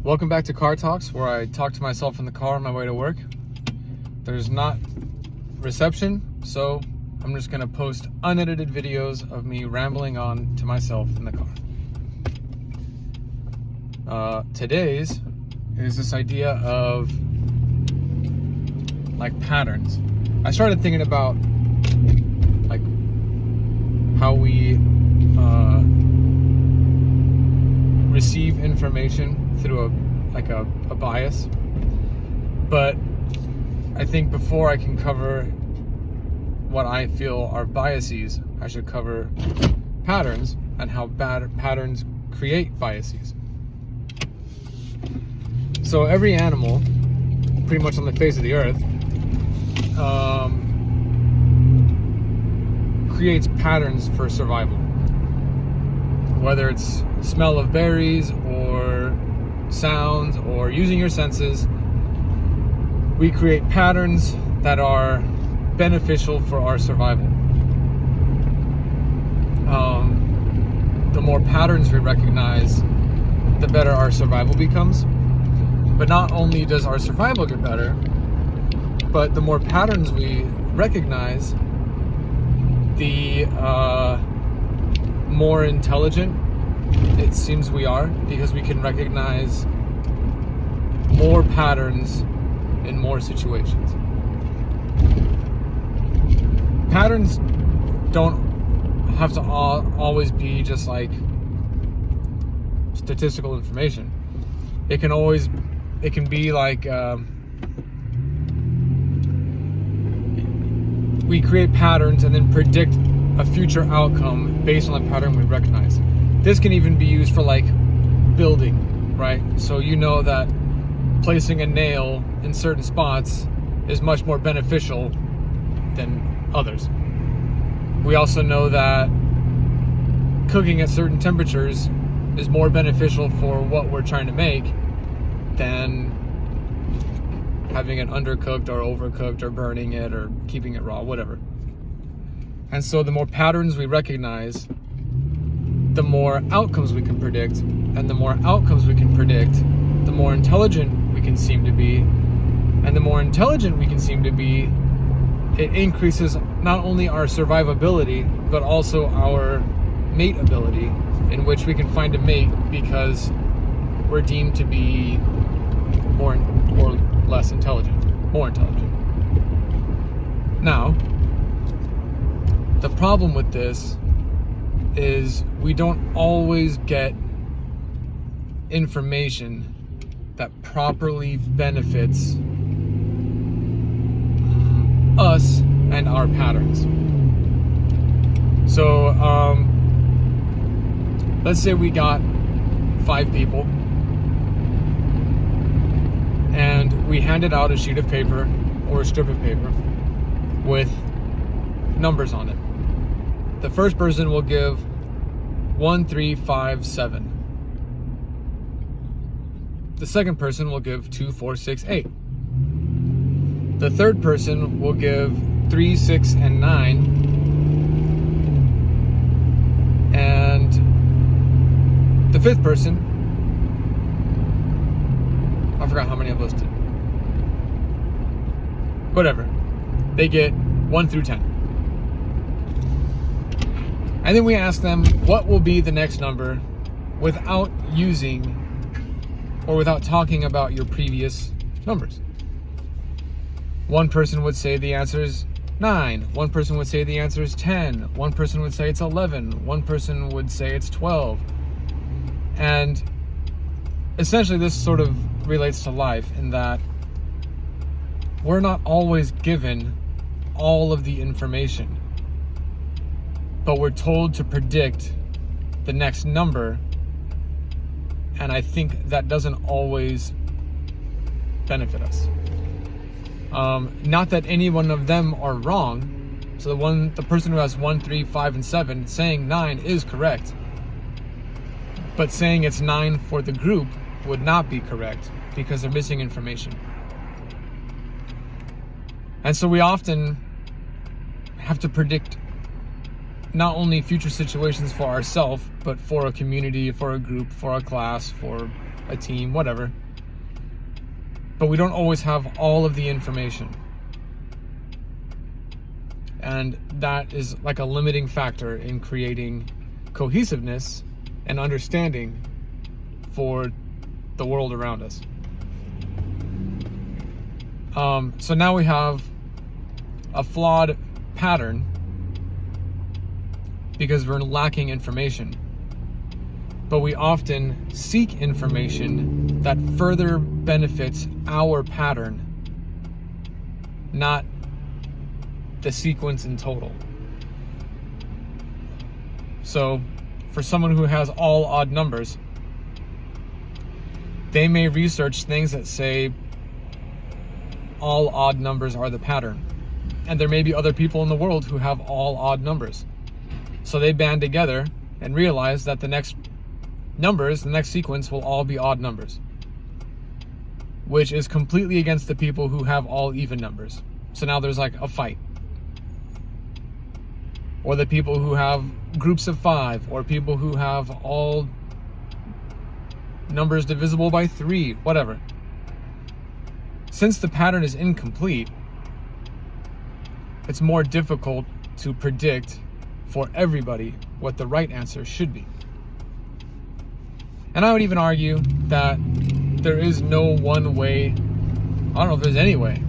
Welcome back to Car Talks, where I talk to myself in the car on my way to work. There's not reception, so I'm just gonna post unedited videos of me rambling on to myself in the car. Today's is this idea of like patterns. I started thinking about like how we receive information through a bias, but I think before I can cover what I feel are biases, I should cover patterns and how bad patterns create biases. So every animal, pretty much on the face of the earth, creates patterns for survival. Whether it's smell of berries or sounds or using your senses, we create patterns that are beneficial for our survival. The more patterns we recognize, the better our survival becomes. But not only does our survival get better, but the more patterns we recognize, the more intelligent it seems we are, because we can recognize more patterns in more situations. Patterns don't have to always be just like statistical information. It can be like we create patterns and then predict a future outcome based on the pattern we recognize. This can even be used for like building, right? So you know that placing a nail in certain spots is much more beneficial than others. We also know that cooking at certain temperatures is more beneficial for what we're trying to make than having it undercooked or overcooked or burning it or keeping it raw, whatever. And so the more patterns we recognize, the more outcomes we can predict, and the more outcomes we can predict, the more intelligent we can seem to be. And the more intelligent we can seem to be, it increases not only our survivability, but also our mate ability, in which we can find a mate because we're deemed to be more or less intelligent, more intelligent. Now, the problem with this is we don't always get information that properly benefits us and our patterns. So let's say we got 5 people and we handed out a sheet of paper or a strip of paper with numbers on it. The first person will give 1, 3, 5, 7. The second person will give 2, 4, 6, 8. The third person will give 3, 6, and 9. And the fifth person, I forgot how many I've listed. Whatever. They get 1 through 10. And then we ask them what will be the next number without using or without talking about your previous numbers. One person would say the answer is 9. One person would say the answer is 10. One person would say it's 11. One person would say it's 12. And essentially this sort of relates to life in that we're not always given all of the information, but we're told to predict the next number, and I think that doesn't always benefit us. Not that any one of them are wrong. So the person who has 1, 3, 5, and 7 saying 9 is correct, but saying it's 9 for the group would not be correct because they're missing information. And so we often have to predict not only future situations for ourselves, but for a community, for a group, for a class, for a team, whatever. But we don't always have all of the information. And that is like a limiting factor in creating cohesiveness and understanding for the world around us. So now we have a flawed pattern because we're lacking information. But we often seek information that further benefits our pattern, not the sequence in total. So for someone who has all odd numbers, they may research things that say all odd numbers are the pattern. And there may be other people in the world who have all odd numbers. So they band together and realize that the next numbers, the next sequence will all be odd numbers, which is completely against the people who have all even numbers. So now there's like a fight. Or the people who have groups of 5, or people who have all numbers divisible by 3, whatever. Since the pattern is incomplete, it's more difficult to predict for everybody what the right answer should be. And I would even argue that there is no one way, I don't know if there's any way,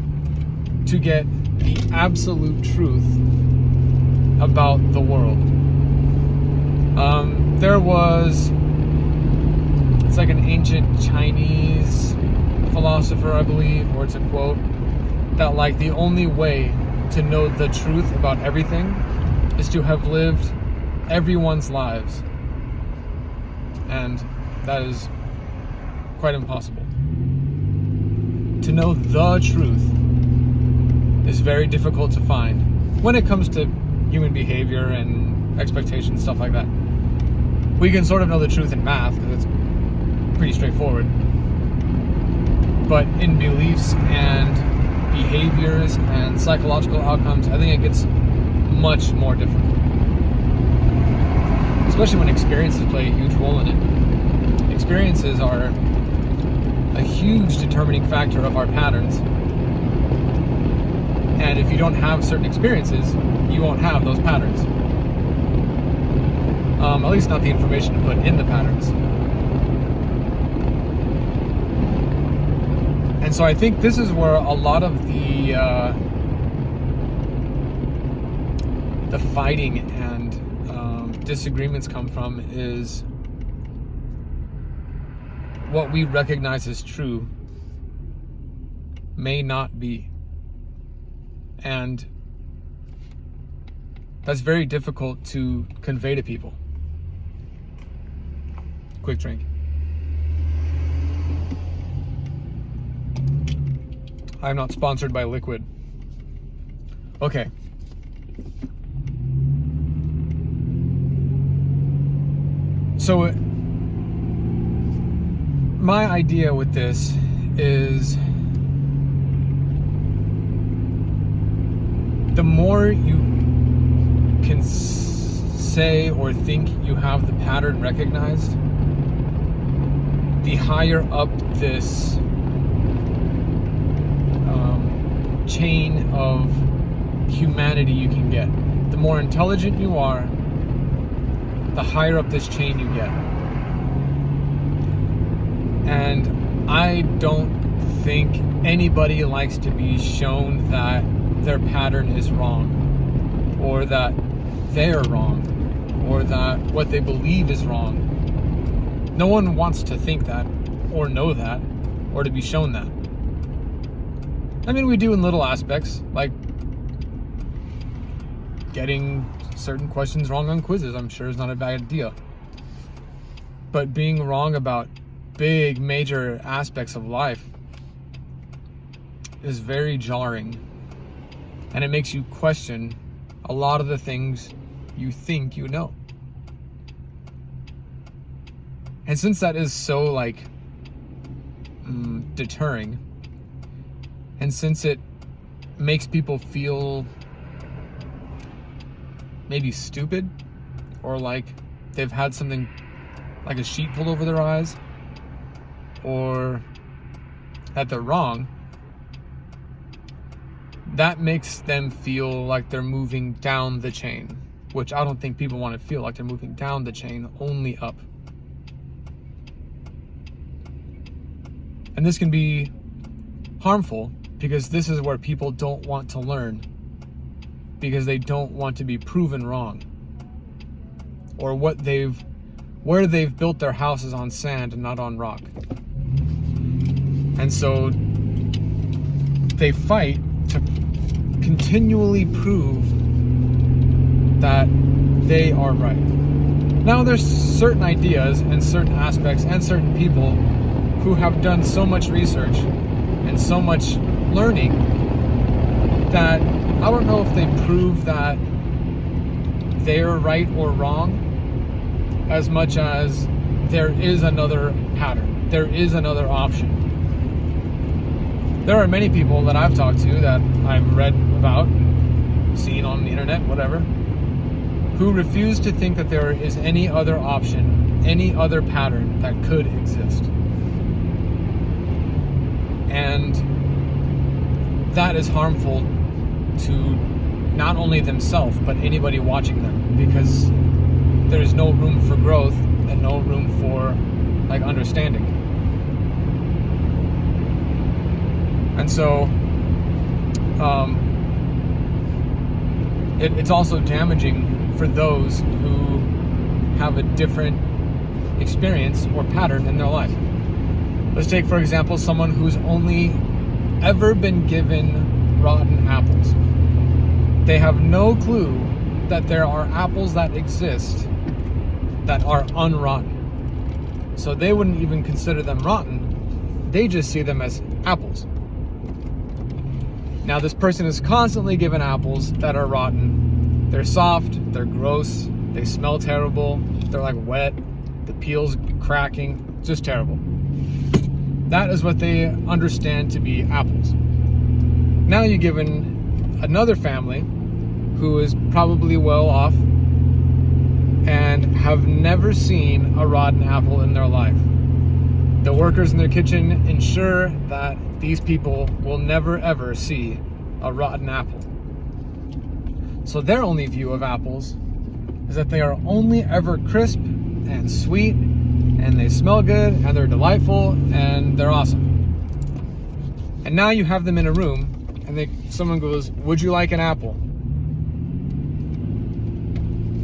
to get the absolute truth about the world. It's like an ancient Chinese philosopher, I believe, or it's a quote, that like the only way to know the truth about everything is to have lived everyone's lives. And that is quite impossible. To know the truth is very difficult to find when it comes to human behavior and expectations, stuff like that. We can sort of know the truth in math because it's pretty straightforward. But in beliefs and behaviors and psychological outcomes, I think it gets much more difficult. Especially when experiences play a huge role in it. Experiences are a huge determining factor of our patterns. And if you don't have certain experiences, you won't have those patterns. At least not the information to put in the patterns. And so I think this is where a lot of the fighting and disagreements come from, is what we recognize as true may not be. And that's very difficult to convey to people. Quick drink. I'm not sponsored by Liquid. Okay. So my idea with this is the more you can say or think you have the pattern recognized, the higher up this chain of humanity you can get. The more intelligent you are, the higher up this chain you get. And I don't think anybody likes to be shown that their pattern is wrong, or that they're wrong, or that what they believe is wrong. No one wants to think that, or know that, or to be shown that. I mean, we do in little aspects, like getting certain questions wrong on quizzes, I'm sure is not a bad idea. But being wrong about big, major aspects of life is very jarring. And it makes you question a lot of the things you think you know. And since that is so deterring, and since it makes people feel maybe stupid, or like they've had something like a sheet pulled over their eyes, or that they're wrong, that makes them feel like they're moving down the chain, which I don't think people want to feel like they're moving down the chain, only up. And this can be harmful because this is where people don't want to learn, because they don't want to be proven wrong, or where they've built their houses on sand and not on rock. And so they fight to continually prove that they are right. Now, there's certain ideas and certain aspects and certain people who have done so much research and so much learning that I don't know if they prove that they're right or wrong, as much as there is another pattern, there is another option. There are many people that I've talked to, that I've read about, seen on the internet, whatever, who refuse to think that there is any other option, any other pattern that could exist. And that is harmful to not only themselves, but anybody watching them, because there's no room for growth and no room for like understanding. And so it's also damaging for those who have a different experience or pattern in their life. Let's take, for example, someone who's only ever been given rotten apples. They have no clue that there are apples that exist that are unrotten. So they wouldn't even consider them rotten. They just see them as apples. Now, this person is constantly given apples that are rotten. They're soft, they're gross, they smell terrible, they're like wet, the peel's cracking, just terrible. That is what they understand to be apples. Now you're given another family who is probably well off and have never seen a rotten apple in their life. The workers in their kitchen ensure that these people will never ever see a rotten apple. So their only view of apples is that they are only ever crisp and sweet, and they smell good, and they're delightful, and they're awesome. And now you have them in a room, and someone goes, "Would you like an apple?"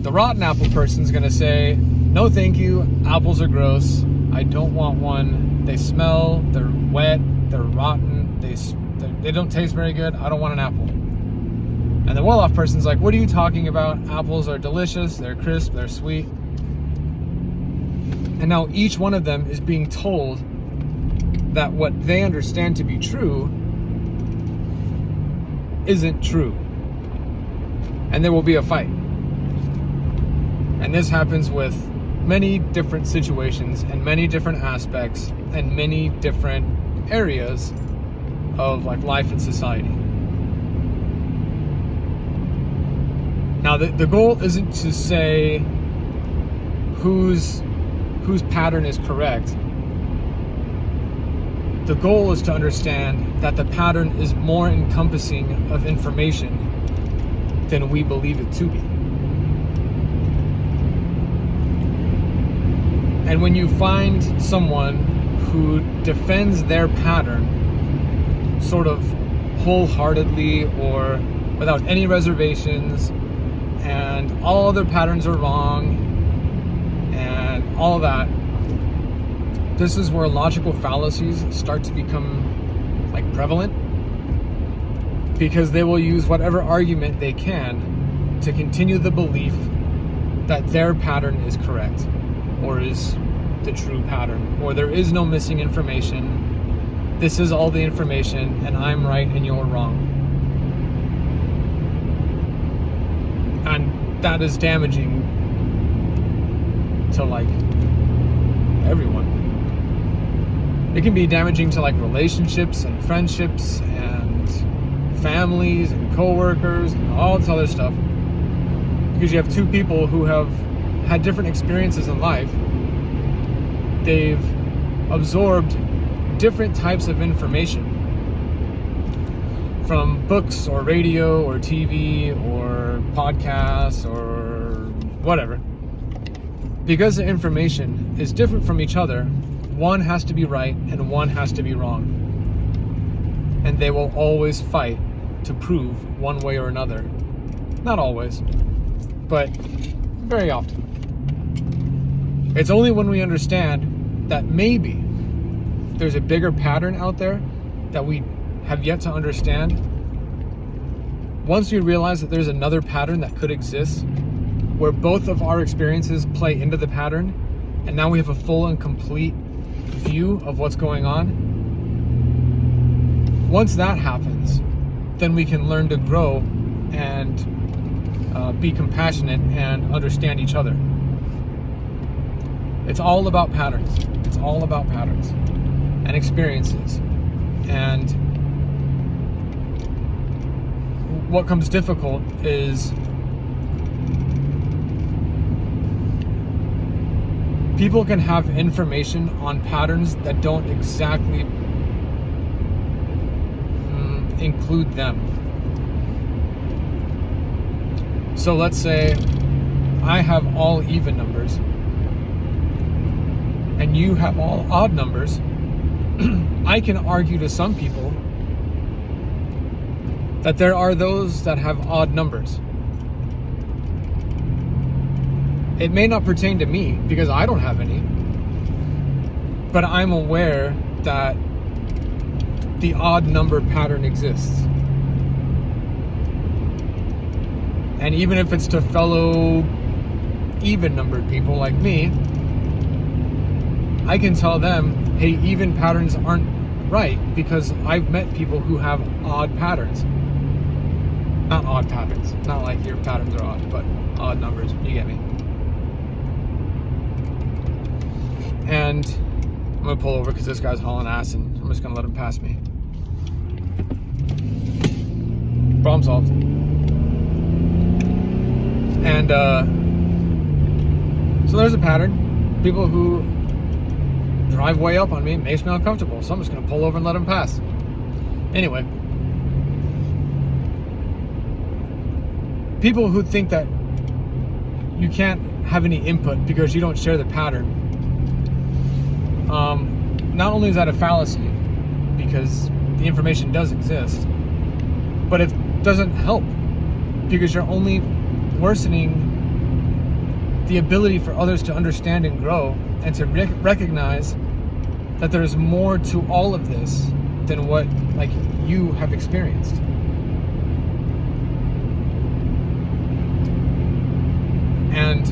The rotten apple person's gonna say, "No thank you, apples are gross, I don't want one, they smell, they're wet, they're rotten, they don't taste very good, I don't want an apple." And the well-off person's like, "What are you talking about? Apples are delicious, they're crisp, they're sweet." And now each one of them is being told that what they understand to be true isn't true. And there will be a fight. And this happens with many different situations and many different aspects and many different areas of like life and society. Now, the goal isn't to say whose pattern is correct. The goal is to understand that the pattern is more encompassing of information than we believe it to be. And when you find someone who defends their pattern sort of wholeheartedly or without any reservations, and all other patterns are wrong, and all that, this is where logical fallacies start to become like prevalent, because they will use whatever argument they can to continue the belief that their pattern is correct, or is the true pattern, or there is no missing information. This is all the information, and I'm right and you're wrong. And that is damaging to like everyone. It can be damaging to like relationships and friendships and families and co-workers and all this other stuff. Because you have two people who have had different experiences in life. They've absorbed different types of information from books or radio or TV or podcasts or whatever. Because the information is different from each other, one has to be right and one has to be wrong. And they will always fight to prove one way or another. Not always, but very often. It's only when we understand that maybe there's a bigger pattern out there that we have yet to understand. Once we realize that there's another pattern that could exist, where both of our experiences play into the pattern, and now we have a full and complete view of what's going on. Once that happens, then we can learn to grow and be compassionate and understand each other. It's all about patterns. It's all about patterns and experiences. And what comes difficult is people can have information on patterns that don't exactly include them. So let's say I have all even numbers and you have all odd numbers. I can argue to some people that there are those that have odd numbers. It may not pertain to me because I don't have any, but I'm aware that the odd number pattern exists. And even if it's to fellow even numbered people like me, I can tell them, hey, even patterns aren't right because I've met people who have odd patterns. Not odd patterns, not like your patterns are odd, but odd numbers, you get me. And I'm gonna pull over because this guy's hauling ass and I'm just gonna let him pass me. Problem solved. And so there's a pattern. People who drive way up on me makes me uncomfortable, so I'm just gonna pull over and let them pass. Anyway, people who think that you can't have any input because you don't share the pattern, not only is that a fallacy because the information does exist, but it doesn't help because you're only worsening the ability for others to understand and grow and to recognize that there's more to all of this than what like you have experienced. And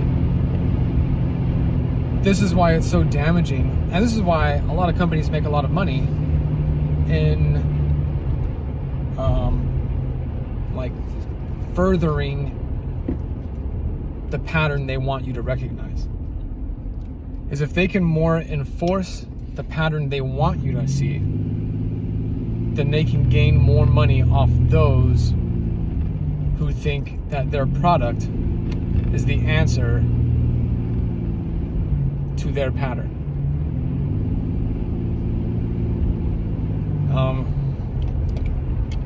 this is why it's so damaging, and this is why a lot of companies make a lot of money in like furthering the pattern they want you to recognize. Is if they can more enforce the pattern they want you to see, then they can gain more money off those who think that their product is the answer to their pattern.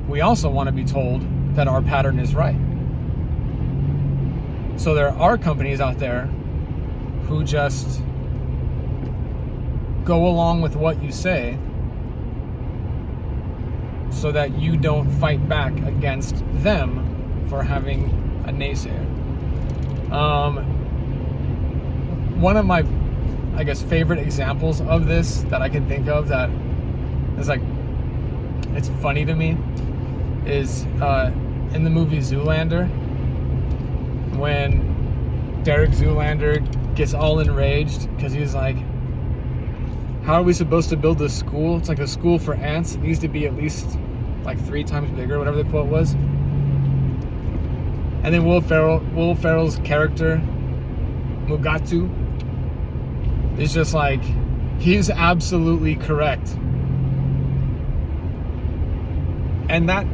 We also want to be told that our pattern is right. So there are companies out there who just go along with what you say so that you don't fight back against them for having a naysayer. One of my, I guess, favorite examples of this that I can think of that is like, it's funny to me, is in the movie Zoolander, when Derek Zoolander gets all enraged because he's like, how are we supposed to build this school? It's like a school for ants. It needs to be at least like 3 times bigger, whatever the quote was. And then Will Ferrell's character, Mugatu, is just like, he's absolutely correct. And that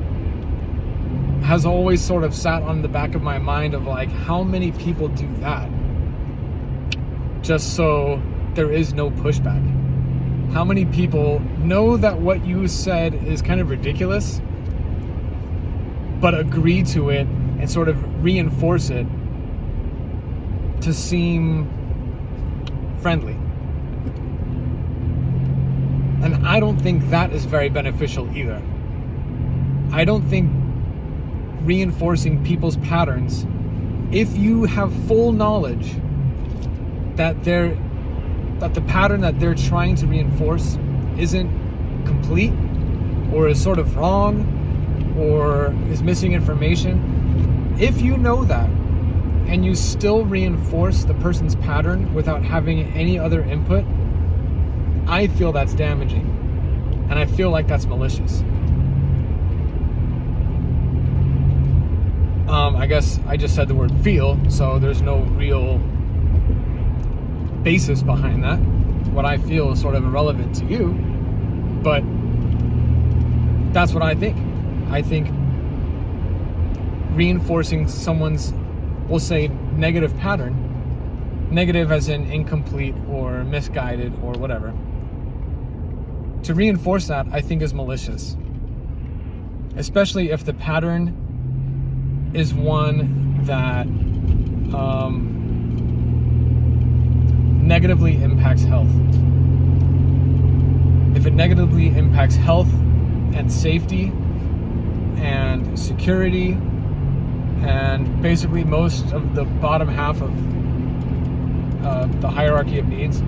has always sort of sat on the back of my mind of like, how many people do that just so there is no pushback? How many people know that what you said is kind of ridiculous, but agree to it and sort of reinforce it to seem friendly? And I don't think that is very beneficial either. I don't think reinforcing people's patterns, if you have full knowledge that the pattern that they're trying to reinforce isn't complete, or is sort of wrong, or is missing information, if you know that and you still reinforce the person's pattern without having any other input, I feel that's damaging, and I feel like that's malicious. I guess I just said the word feel, so there's no real basis behind that. What I feel is sort of irrelevant to you, but that's what I think. I think reinforcing someone's, we'll say, negative pattern, negative as in incomplete or misguided or whatever, to reinforce that, I think, is malicious. Especially if the pattern is one that negatively impacts health. If it negatively impacts health and safety and security and basically most of the bottom half of the hierarchy of needs,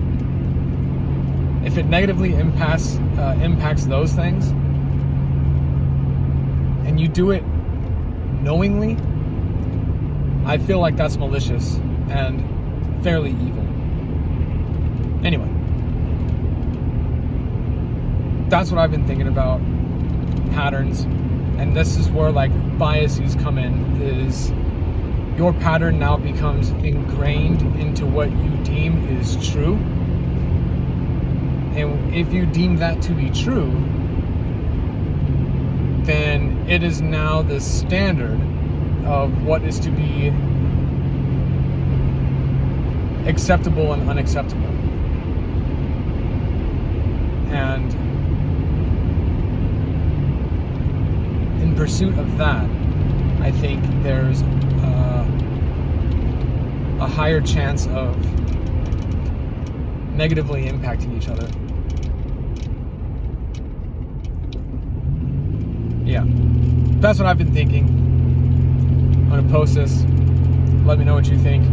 if it negatively impacts those things, and you do it knowingly, I feel like that's malicious and fairly evil. Anyway, that's what I've been thinking about patterns, and this is where like biases come in. Is your pattern now becomes ingrained into what you deem is true, and if you deem that to be true, then it is now the standard of what is to be acceptable and unacceptable. And in pursuit of that, I think there's a higher chance of negatively impacting each other. Yeah, that's what I've been thinking. I'm gonna post this. Let me know what you think.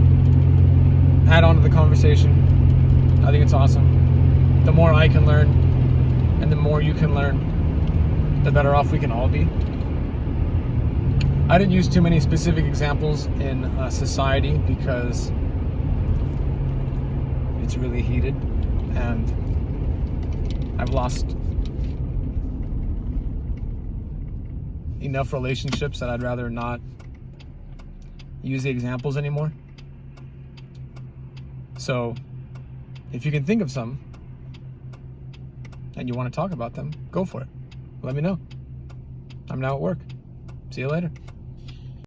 Add on to the conversation. I think it's awesome. The more I can learn and the more you can learn, the better off we can all be. I didn't use too many specific examples in society because it's really heated and I've lost enough relationships that I'd rather not use the examples anymore. So if you can think of some and you want to talk about them, go for it. Let me know. I'm now at work. See you later.